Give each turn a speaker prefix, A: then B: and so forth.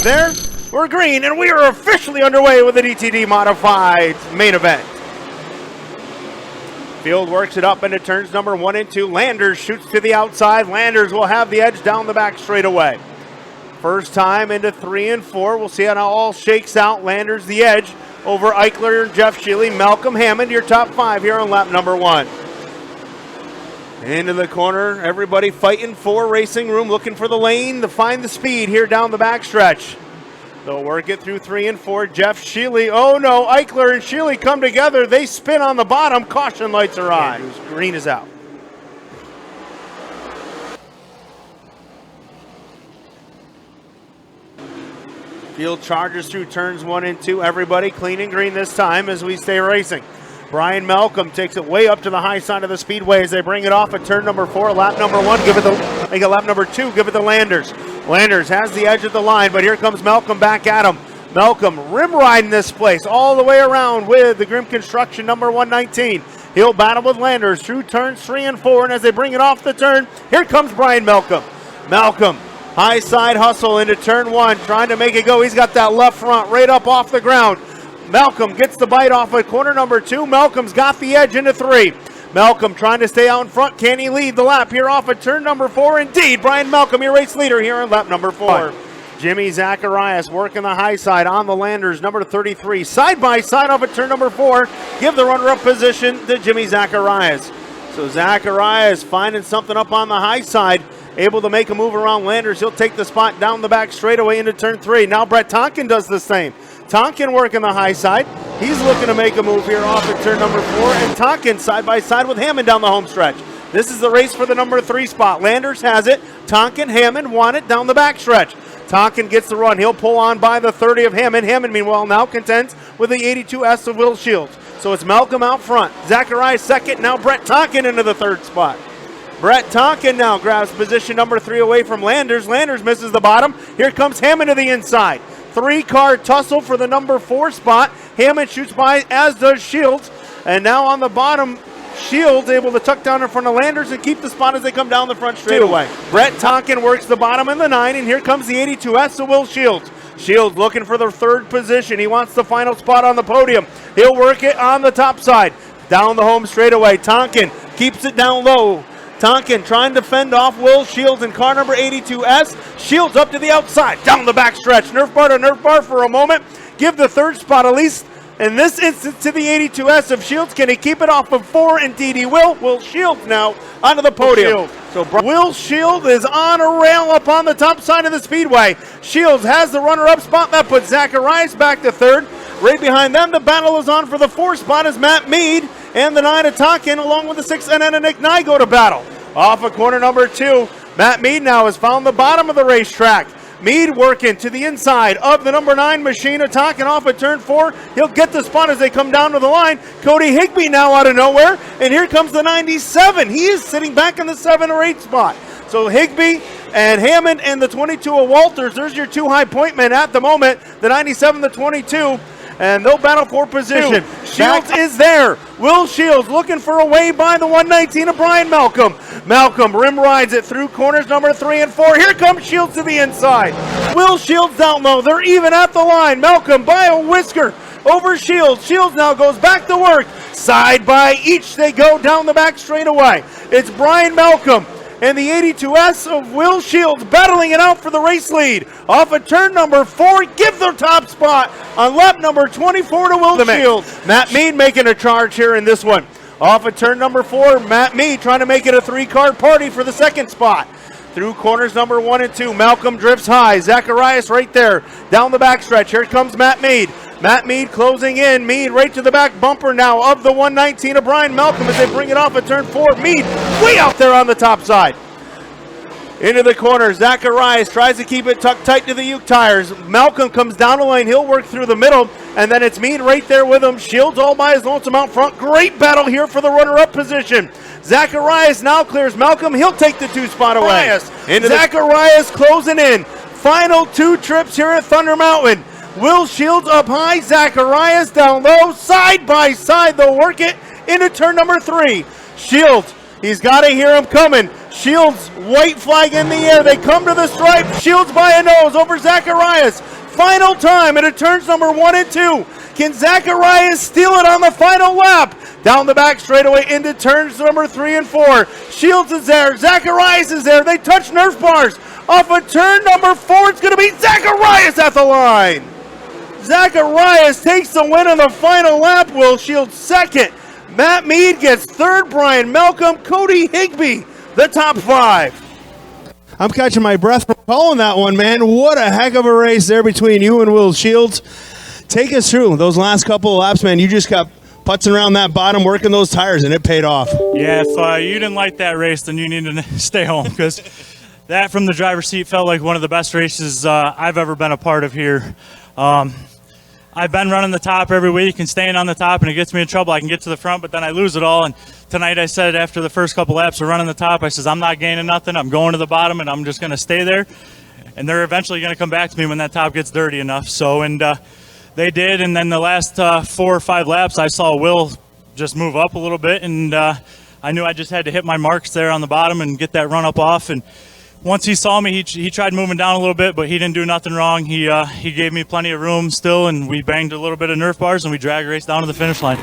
A: there. We're green, and we are officially underway with the DTD Modified main event. Field works it up into turns number 1 and 2. Landers shoots to the outside. Landers will have the edge down the back straightaway. First time into 3 and 4. We'll see how it all shakes out. Landers the edge over Eichler and Jeff Sheely. Malcolm Hammond, your top 5 here on lap number 1. Into the corner, everybody fighting for racing room, looking for the lane to find the speed here down the backstretch. They'll work it through 3 and 4. Jeff Sheely, oh no, Eichler and Sheely come together. They spin on the bottom. Caution lights are on. Green is out. Field charges through turns 1 and 2. Everybody clean and green this time as we stay racing. Brian Malcolm takes it way up to the high side of the speedway as they bring it off at turn number 4. Lap number 1, lap number 2, give it to Landers. Landers has the edge of the line, but here comes Malcolm back at him. Malcolm rim riding this place all the way around with the Grim Construction number 119. He'll battle with Landers through turns 3 and 4, and as they bring it off the turn, here comes Brian Malcolm. Malcolm, high side hustle into turn 1, trying to make it go. He's got that left front right up off the ground. Malcolm gets the bite off at corner number 2. Malcolm's got the edge into 3. Malcolm trying to stay out in front. Can he lead the lap here off at turn number 4? Indeed, Brian Malcolm, your race leader here on lap number 4. Jimmy Zacharias working the high side on the Landers, number 33. Side by side off at turn number 4. Give the runner-up position to Jimmy Zacharias. So Zacharias finding something up on the high side, able to make a move around Landers. He'll take the spot down the back straightaway into turn 3. Now Brett Tonkin does the same. Tonkin working the high side. He's looking to make a move here off at turn number 4. And Tonkin side by side with Hammond down the home stretch. This is the race for the number 3 spot. Landers has it. Tonkin, Hammond want it down the back stretch. Tonkin gets the run. He'll pull on by the 30 of Hammond. Hammond, meanwhile, now contends with the 82S of Will Shields. So it's Malcolm out front. Zacharias second. Now Brett Tonkin into the 3rd spot. Brett Tonkin now grabs position number 3 away from Landers. Landers misses the bottom. Here comes Hammond to the inside. 3-car tussle for the number 4 spot. Hammond shoots by, as does Shields. And now on the bottom, Shields able to tuck down in front of Landers and keep the spot as they come down the front straightaway. Brett Tonkin works the bottom in the 9, and here comes the 82S of Will Shields. Shields looking for the 3rd position. He wants the final spot on the podium. He'll work it on the top side. Down the home straightaway. Tonkin keeps it down low. Tonkin trying to fend off Will Shields in car number 82S. Shields up to the outside, down the back stretch. Nerf bar to nerf bar for a moment. Give the 3rd spot at least in this instance to the 82S of Shields. Can he keep it off of 4? Indeed he will. Will Shields now onto the podium. Will Shields is on a rail up on the top side of the speedway. Shields has the runner-up spot. That puts Zacharias back to 3rd. Right behind them, the battle is on for the 4th spot as Matt Mead and the 9 of Tonkin along with the 6 and Nick Nye go to battle. Off of corner number 2, Matt Mead now has found the bottom of the racetrack. Mead working to the inside of the number 9 machine of Tonkin off at turn 4. He'll get the spot as they come down to the line. Cody Higbee now out of nowhere, and here comes the 97. He is sitting back in the 7 or 8 spot. So Higbee and Hammond and the 22 of Walters, there's your 2 high point men at the moment, the 97, the 22. And they'll battle for position. Shields is there. Will Shields looking for a way by the 119 of Brian Malcolm. Malcolm rim rides it through corners number 3 and 4. Here comes Shields to the inside. Will Shields down low. They're even at the line. Malcolm by a whisker over Shields. Shields now goes back to work. Side by each they go down the back straightaway. It's Brian Malcolm and the 82S of Will Shields battling it out for the race lead. Off of turn number 4, give their top spot on lap number 24 to Will Shields. Matt Mead making a charge here in this one. Off of turn number 4, Matt Mead trying to make it a 3-car party for the 2nd spot. Through corners number 1 and 2, Malcolm drifts high. Zacharias right there down the backstretch. Here comes Matt Mead. Matt Mead closing in. Mead right to the back bumper now of the 119 of Brian Malcolm as they bring it off at turn 4. Mead way out there on the top side. Into the corner, Zacharias tries to keep it tucked tight to the Uke tires. Malcolm comes down the lane, he'll work through the middle, and then it's Mead right there with him. Shields all by his lonesome out front. Great battle here for the runner-up position. Zacharias now clears Malcolm, he'll take the 2 spot away. Zacharias closing in. Final 2 trips here at Thunder Mountain. Will Shields up high, Zacharias down low, side by side, they'll work it into turn number 3. Shields, he's got to hear him coming. Shields, white flag in the air. They come to the stripe. Shields by a nose over Zacharias. Final time into turns number 1 and 2. Can Zacharias steal it on the final lap? Down the back straightaway into turns number 3 and 4. Shields is there. Zacharias is there. They touch Nerf bars. Off of turn number 4, it's going to be Zacharias at the line. Zacharias takes the win on the final lap. Will Shields second. Matt Mead gets third. Brian Malcolm, Cody Higbee, the top 5. I'm catching my breath from calling that one, man. What a heck of a race there between you and Will Shields. Take us through those last couple of laps, man. You just kept putzing around that bottom, working those tires, and it paid off.
B: Yeah, if you didn't like that race, then you need to stay home, because that from the driver's seat felt like one of the best races I've ever been a part of here. I've been running the top every week and staying on the top, and it gets me in trouble. I can get to the front, but then I lose it all. And tonight I said after the first couple laps of running the top, I says, I'm not gaining nothing. I'm going to the bottom, and I'm just going to stay there. And they're eventually going to come back to me when that top gets dirty enough. So, and they did. And then the last 4 or 5 laps, I saw Will just move up a little bit. And I knew I just had to hit my marks there on the bottom and get that run up off. And once he saw me, he tried moving down a little bit, but he didn't do nothing wrong. He gave me plenty of room still, and we banged a little bit of Nerf bars, and we drag raced down to the finish line.